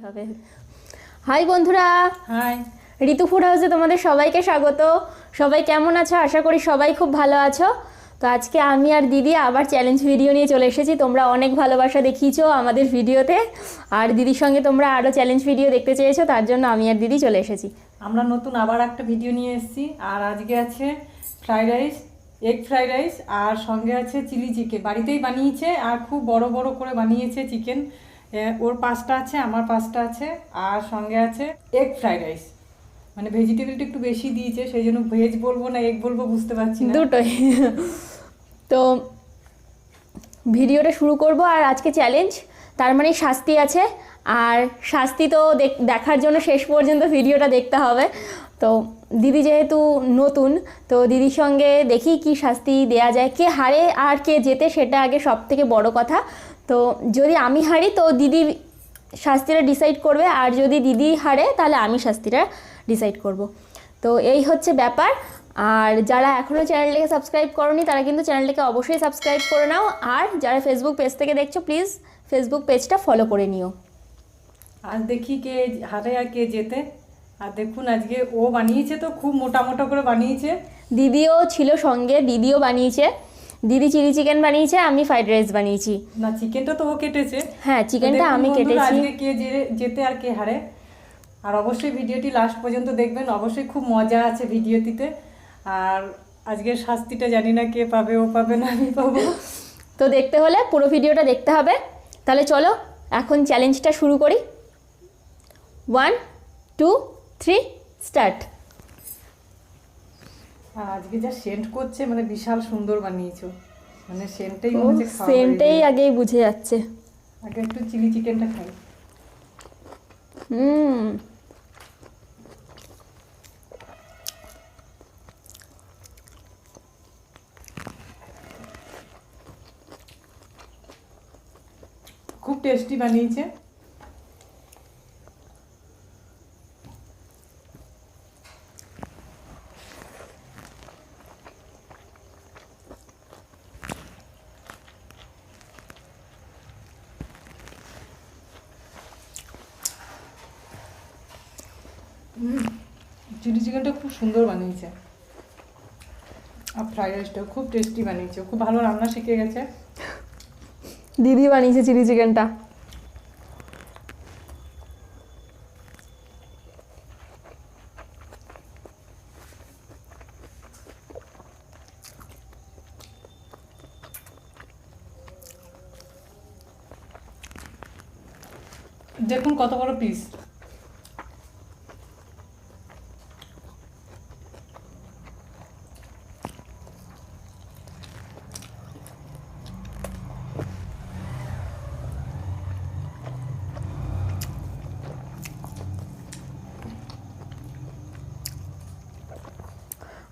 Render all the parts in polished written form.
হবে। হাই বন্ধুরা, হাই ঋতু ফুড হাউসে তোমাদের সবাইকে স্বাগত। সবাই কেমন আছো? আশা করি সবাই খুব ভালো আছো। তো আজকে আমি আর দিদি আবার চ্যালেঞ্জ ভিডিও নিয়ে চলে এসেছি। তোমরা অনেক ভালোবাসা দেখিয়েছো আমাদের ভিডিওতে, আর দিদির সঙ্গে তোমরা আরও চ্যালেঞ্জ ভিডিও দেখতে চেয়েছো, তার জন্য আমি আর দিদি চলে এসেছি। আমরা নতুন আবার একটা ভিডিও নিয়ে এসেছি। আর আজকে আছে fried rice, egg fried rice, আর সঙ্গে আছে চিলি চিকেন। বাড়িতেই বানিয়েছে আর খুব বড় বড় করে বানিয়েছে চিকেন। ওর 5টা আছে, আমার 5টা আছে, আর সঙ্গে আছে এগ ফ্রাইড রাইস। মানে ভেজিটেবলটা একটু বেশি দিয়েছে, সেই জন্য ভেজ বলবো না এগ বলবো বুঝতে পারছি না। দুটোই। তো ভিডিওটা শুরু করব। আর আজকে চ্যালেঞ্জ, তার মানে শাস্তি আছে। আর শাস্তি তো দেখার জন্য শেষ পর্যন্ত ভিডিওটা দেখতে হবে। তো দিদি যেহেতু নতুন, তো দিদির সঙ্গে দেখি কি শাস্তি দেয়া যায়। কে হারে আর কে জেতে সেটা আগে সব থেকে বড় কথা। তো যদি আমি হারি তো দিদি শাস্তিটা ডিসাইড করবে, আর যদি দিদি হারে তাহলে আমি শাস্তিটা ডিসাইড করব। তো এই হচ্ছে ব্যাপার। আর যারা এখনও চ্যানেলটাকে সাবস্ক্রাইব করোনি তারা কিন্তু চ্যানেলটাকে অবশ্যই সাবস্ক্রাইব করে নাও। আর যারা ফেসবুক পেজ থেকে দেখছো প্লিজ ফেসবুক পেজটা ফলো করে নিও। আজ দেখি কে হারে আর কে জেতে। আর দেখুন আজকে ও বানিয়েছে, তো খুব মোটা মোটা করে বানিয়েছে। দিদিও ছিল সঙ্গে, দিদিও বানিয়েছে। দিদি চিলি চিকেন বানিয়েছে, আমি ফ্রাইড রাইস বানিয়েছি। না, চিকেনটা তো ও কেটেছে। হ্যাঁ, চিকেনটা আমি কেটেছি। আজকে কে জেতে আর কে হারে। আর অবশ্যই ভিডিওটি লাস্ট পর্যন্ত দেখবেন, অবশ্যই খুব মজা আছে ভিডিওটিতে। আর আজকের শাস্তিটা জানি না কে পাবে, ও পাবে না আমি পাবো। তো দেখতে হলে পুরো ভিডিওটা দেখতে হবে। তাহলে চলো এখন চ্যালেঞ্জটা শুরু করি। 1 2 3 স্টার্ট। আর আজকে যা সেন্ট করছে, মানে বিশাল সুন্দর বানিয়েছো। মানে সেন্টটাই মনে হচ্ছে খাওয়া হয়ে সেন্টেই যাবে। আগেই বুঝে যাচ্ছে। আগে একটু চিলি চিকেনটা খাই। খুব টেস্টি বানিয়েছে। চিলি চিকেনটা খুব সুন্দর বানিয়েছে। আর ফ্রাইড রাইসটাও খুব টেস্টি বানিয়েছে। খুব ভালো রান্না শিখে গেছে। দিদি বানিয়েছে চিলি চিকেনটা। দেখুন কত বড় পিস।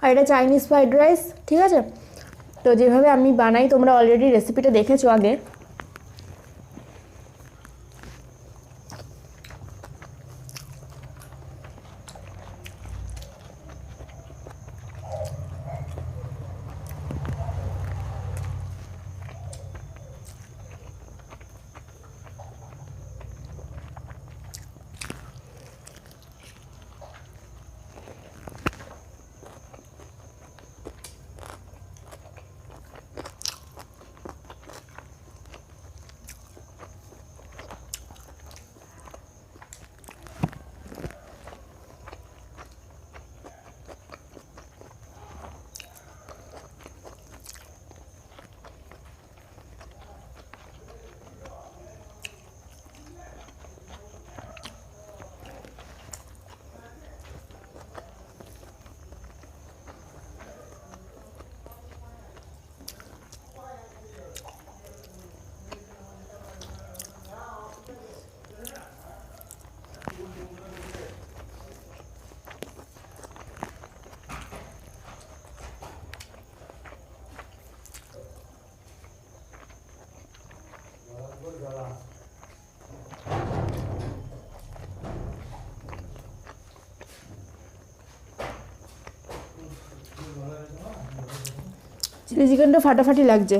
আর এটা চাইনিজ ফ্রাইড রাইস, ঠিক আছে? তো যেভাবে আমি বানাই তোমরা অলরেডি রেসিপিটা দেখেছো আগে। চিলি চিকেনটা ফাটাফাটি লাগছে।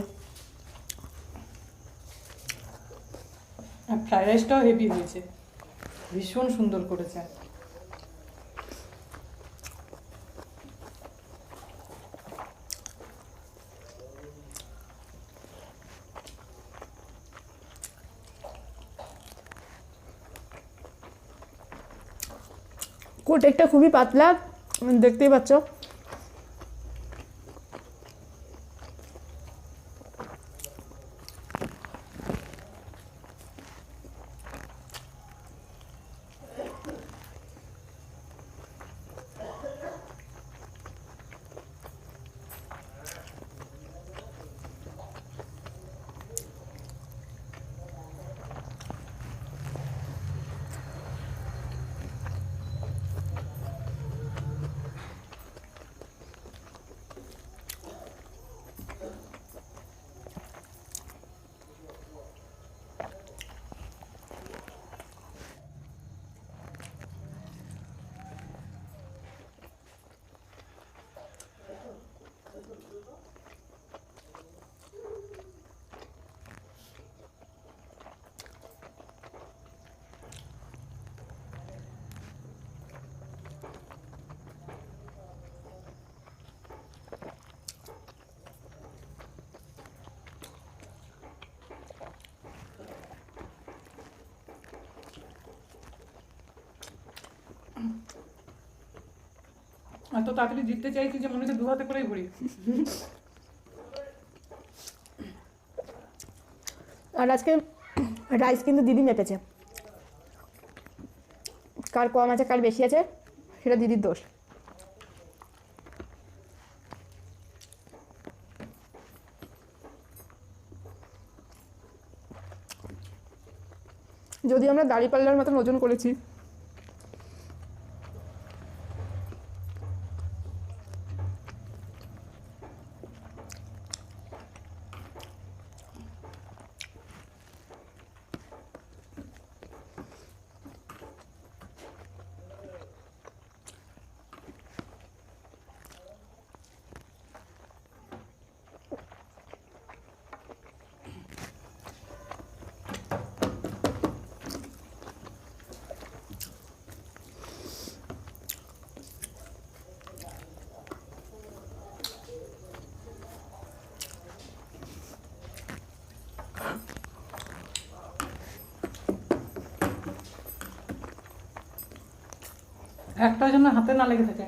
আর ফ্রাইড রাইসটাও হেভি হয়েছে। ভীষণ সুন্দর করেছে। কোটেকটা খুবই পাতলা, দেখতেই পাচ্ছ। এত তাড়াতাড়ি জিততে চাইছি যে মনে হচ্ছে 2 হাতে করেই ভরি। আর আজকে রাইস কিন্তু দিদি মেপেছে, কার কম আছে কার বেশি আছে সেটা দিদির দোষ। যদি আমরা দাঁড়িপাল্লার মতন ওজন করেছি, একটা জন্য হাতে না লেগে থাকে।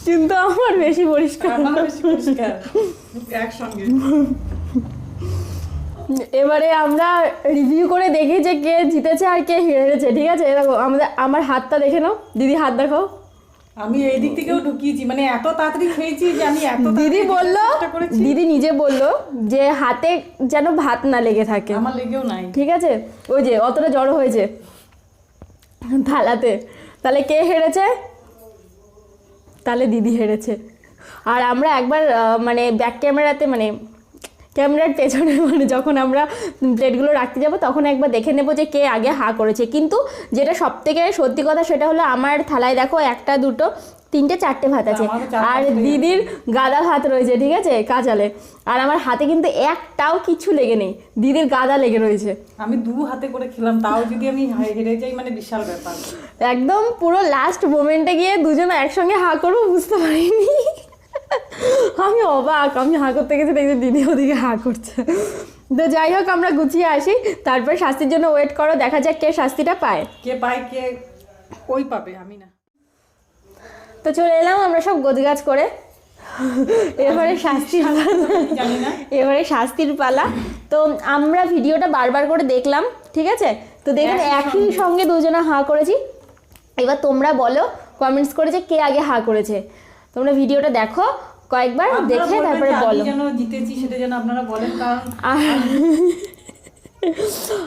কিন্তু আমার বেশি পরিষ্কার। একসঙ্গে এবারে আমরা রিভিউ করে দেখি যে কে জিতেছে আর কে হেরেছে, ঠিক আছে? দেখো আমার হাতটা দেখে নাও, দিদি হাত দেখো। আমি এই দিক থেকেও ঢুকিয়েছি, মানে এত তাড়াতাড়ি খেয়েছি যে আমি এত দিদি বললো, দিদি নিজে বললো যে হাতে যেন ভাত না লেগে থাকে। আমার লেগেও নাই, ঠিক আছে? ওই যে অতটা জড়ো হয়েছে থালাতে। তাহলে কে হেরেছে? তাহলে দিদি হেরেছে। আর আমরা একবার মানে ব্যাক ক্যামেরাতে, মানে ক্যামেরার পেছনে, মানে যখন আমরা প্লেটগুলো রাখতে যাব তখন একবার দেখে নেব যে কে আগে হা করেছে। কিন্তু যেটা সবথেকে সত্যি কথা সেটা হলো আমার থালায় দেখো 1, 2, 3, 4 ভাত আছে, আর দিদির গাদা ভাত রয়েছে, ঠিক আছে, কাঁচালে। আর আমার হাতে কিন্তু একটাও কিছু লেগে নেই, দিদির গাদা লেগে রয়েছে। আমি 2 হাতে করে খেলাম, তাও যদি আমি হেরে যাই মানে বিশাল ব্যাপার। একদম পুরো লাস্ট মোমেন্টে গিয়ে দুজন একসঙ্গে হা করবো বুঝতে পারিনি। আমি অবাক, আমি হা করতে গেছি দেখছি দিদি ওদিকে হা করছে। তো যাই হোক, আমরা গুছিয়ে আসি, তারপর শাস্তির জন্য ওয়েট করো, দেখা যাক কে শাস্তিটা পায়। কে পায়, কে ওই পাবে, আমি না। তো চলে এলাম আমরা সব গোছগাছ করে, এবারে শাস্তির জানি না, এবারে শাস্তির পালা। তো আমরা ভিডিওটা বারবার করে দেখলাম, ঠিক আছে? তো দেখুন একই সঙ্গে দুজনে হা করেছি। এবার তোমরা বলো কমেন্টস করে যে কে আগে হা করেছে। তোমরা ভিডিওটা দেখো কয়েকবার, দেখে তারপরে বলো। যেন জিতেছি সেটা যেন আপনারা বলেন, কারণ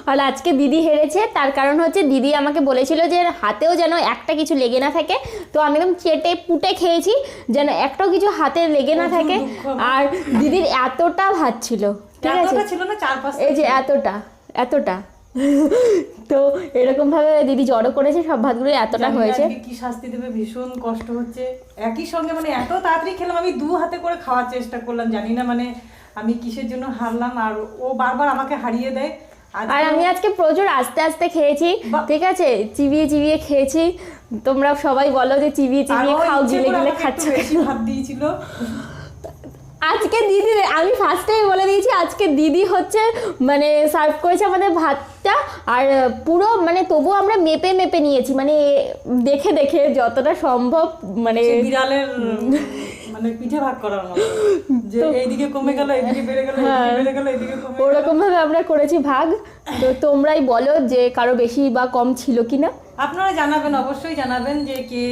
আর আজকে দিদি হেরেছে, তার কারণ হচ্ছে দিদি আমাকে বলেছিল যে হাতেও যেন একটা কিছু লেগে না থাকে, তো আমি একদম চেটে পুটে খেয়েছি যেন একটাও কিছু হাতে লেগে না থাকে। আর দিদির এতটা ভাত ছিল, ঠিক আছে, ছিল না 4-5, এই যে এতটা তো এরকম ভাবে দিদি জড়ো করেছে সব ভাতগুলো, এতটা হয়েছে। কি শাস্তি দেবে, ভীষণ কষ্ট হচ্ছে। একই সঙ্গে মানে এত তাড়াতাড়ি খেলাম, আমি 2 হাতে করে খাওয়ার চেষ্টা করলাম, জানি না মানে আমি কিসের জন্য হারলাম, আর ও বারবার আমাকে হারিয়ে দেয়। আর আমি আজকে প্রচুর আস্তে আস্তে খেয়েছি, ঠিক আছে, চিবিয়ে চিবিয়ে খেয়েছি। তোমরা সবাই বলো যে চিবিয়ে চিবিয়ে খাও, গিলে গিলে খাচ্ছ। বেশি ভাত দিয়েছিল আজকে দিদি, আমি ফার্স্টেই বলে দিয়েছি আজকে দিদি হচ্ছে মানে সার্ভ করেছে আমাদের ভাতটা, আর পুরো মানে তবুও আমরা মেপে মেপে নিয়েছি, মানে দেখে দেখে যতটা সম্ভব, মানে বিড়ালের মানে পিঠে ভাগ করার মতো, যে এইদিকে কমে গেল, এইদিকে বেড়ে গেল, এইদিকে বেড়ে গেল, এইদিকে কমে গেল, ওরকম ভাবে আমরা করেছি ভাগ। তো তোমরাই বলো যে কারো বেশি বা কম ছিল কিনা। আপনারা জানাবেন, অবশ্যই জানাবেন যে কে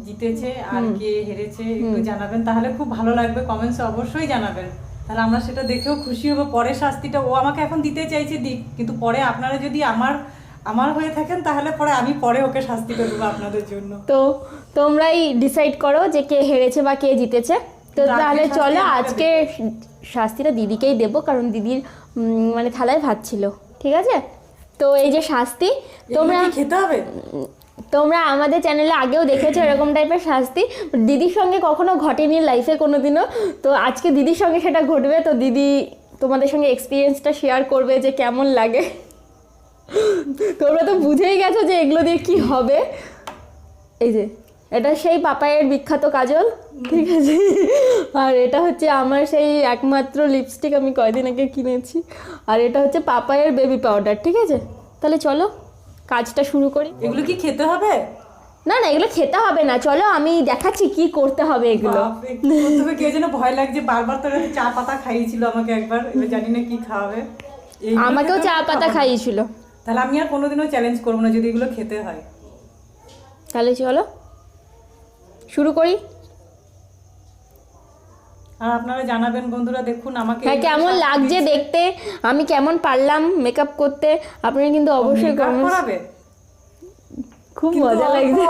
জিতেছে আর কে হেরেছে, একটু জানাবেন, তাহলে খুব ভালো লাগবে। কমেন্টসে অবশ্যই জানাবেন, তাহলে আমরা সেটা দেখেও খুশি হব। পরে শাস্তিটা ও আমাকে এখন দিতে চাইছে দিক, কিন্তু পরে আপনারা যদি আমার হয়ে থাকেন তাহলে পরে আমি পরে ওকে শাস্তিটা দেবো আপনাদের জন্য। তো তোমরাই ডিসাইড করো যে কে হেরেছে বা কে জিতেছে। তো তাহলে চলো আজকে শাস্তিটা দিদিকেই দেবো, কারণ দিদির মানে থালায় ভাত ছিল, ঠিক আছে। তো এই যে শাস্তি তোমরা খেতে হবে, তোমরা আমাদের চ্যানেলে আগেও দেখেছো এরকম টাইপের শাস্তি, দিদির সঙ্গে কখনো ঘটেনি লাইফে কোনোদিনও, তো আজকে দিদির সঙ্গে সেটা ঘটবে। তো দিদি তোমাদের সঙ্গে এক্সপিরিয়েন্সটা শেয়ার করবে যে কেমন লাগে। তোমরা তো বুঝেই গেছো যে এগুলো দিয়ে কি হবে। এই যে এটা সেই পাপায়ের বিখ্যাত কাজল, ঠিক আছে, আর এটা হচ্ছে আমার সেই একমাত্র লিপস্টিক, আমি কয়দিন আগে কিনেছি, আর এটা হচ্ছে পাপায়ের বেবি পাউডার, ঠিক আছে। তাহলে চলো কাজটা শুরু করি। এগুলো কি খেতে হবে? না না, এগুলো খেতে হবে না, চলো আমি দেখাচ্ছি কি করতে হবে এগুলো। প্রথমে কে যেন ভয় লাগছে, বারবার তো চা পাতা খাইয়েছিল আমাকে একবার, এবার জানি না কি খাওয়াবে। আমাকেও চা পাতা খাইয়েছিল। তাহলে আমি আর কোনোদিনও চ্যালেঞ্জ করবো না যদি এগুলো খেতে হয়। তাহলে চলো শুরু করি। আর আপনারা জানাবেন বন্ধুরা, দেখুন আমাকে হ্যাঁ কেমন লাগছে দেখতে, আমি কেমন পারলাম মেকআপ করতে, আপনারা কিন্তু অবশ্যই করাবে। খুব মজা লাগছে,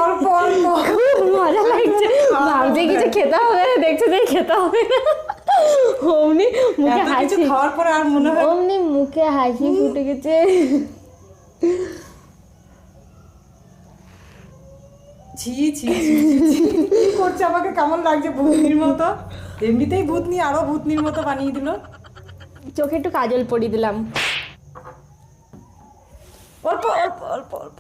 খুব মজা লাগছে, ভাবছে কিছু খেতে হবে, দেখছে যে খেতে হবে না, অমনি মুখে হাসি, খাওয়ার পরে আর মনে হয় অমনি মুখে হাসি ফুটে গেছে। ছি ছি কি করছে, আমাকে কেমন লাগছে, ভূতনির মতো। এমনিতেই ভূতনি, আরো ভূতনির মতো বানিয়ে দিল। চোখে একটু কাজল পরিয়ে দিলাম, অল্প অল্প অল্প অল্প।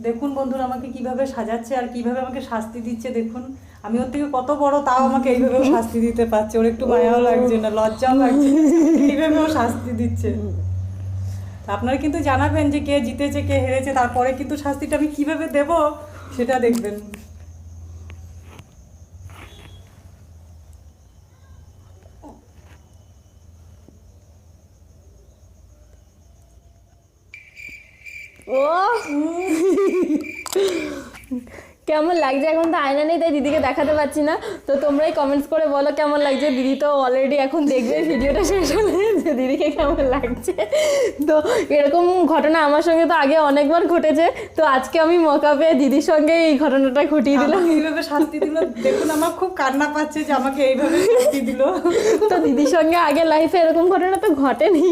দেখুন বন্ধুরা আমাকে কিভাবে সাজাচ্ছে আর কিভাবে আমাকে শাস্তি দিচ্ছে, দেখুন আমি ওর থেকে কত বড়, তাও আমাকে এইভাবে শাস্তি দিতে পারছে। ওর একটু মায়াও লাগছে না, লজ্জাও লাগছে, এইভাবে ও শাস্তি দিচ্ছে। আপনারা কিন্তু জানাবেন যে কে জিতেছে কে হেরেছে, তারপরে কিন্তু শাস্তিটা আমি কিভাবে দেব সেটা দেখবেন। ও কেমন লাগছে, এখন তো আয়না নেই তাই দিদিকে দেখাতে পারছি না, তো তোমরাই কমেন্টস করে বলো কেমন লাগছে। দিদি তো অলরেডি এখন দেখবে ভিডিওটা শেষ হলে যে দিদিকে কেমন লাগছে। তো এরকম ঘটনা আমার সঙ্গে তো আগে অনেকবার ঘটেছে, তো আজকে আমি মকা পেয়ে দিদির সঙ্গে এই ঘটনাটা ঘটিয়ে দিলাম। এইভাবে শাস্তি দিল, দেখুন আমার খুব কান্না পাচ্ছে যে আমাকে এইভাবে শাস্তি দিল। তো দিদির সঙ্গে আগে লাইফে এরকম ঘটনা তো ঘটেনি,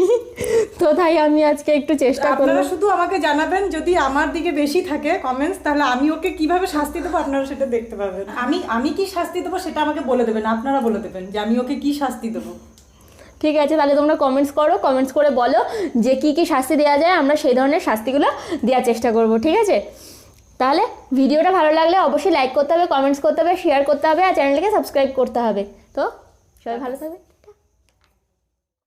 তো তাই আমি আজকে একটু চেষ্টা করব। আপনারা শুধু আমাকে জানাবেন যদি আমার দিকে বেশি থাকে কমেন্টস, তাহলে আমি ওকে কিভাবে শাস্তি দেবো আপনারা সেটা দেখতে পাবেন। আমি কি শাস্তি দেবো সেটা আমাকে বলে দেবেন, আপনারা বলে দেবেন যে আমি ওকে কি শাস্তি দেবো। ঠিক আছে, তাহলে তোমরা কমেন্টস করো, কমেন্টস করে বলো যে কি কি শাস্তি দেওয়া যায়, আমরা সেই ধরনের শাস্তিগুলো দেওয়ার চেষ্টা করব, ঠিক আছে। তাহলে ভিডিওটা ভালো লাগলে অবশ্যই লাইক করতে হবে, কমেন্টস করতে হবে, শেয়ার করতে হবে, আর চ্যানেলটাকে সাবস্ক্রাইব করতে হবে। তো সবাই ভালো থাকবে।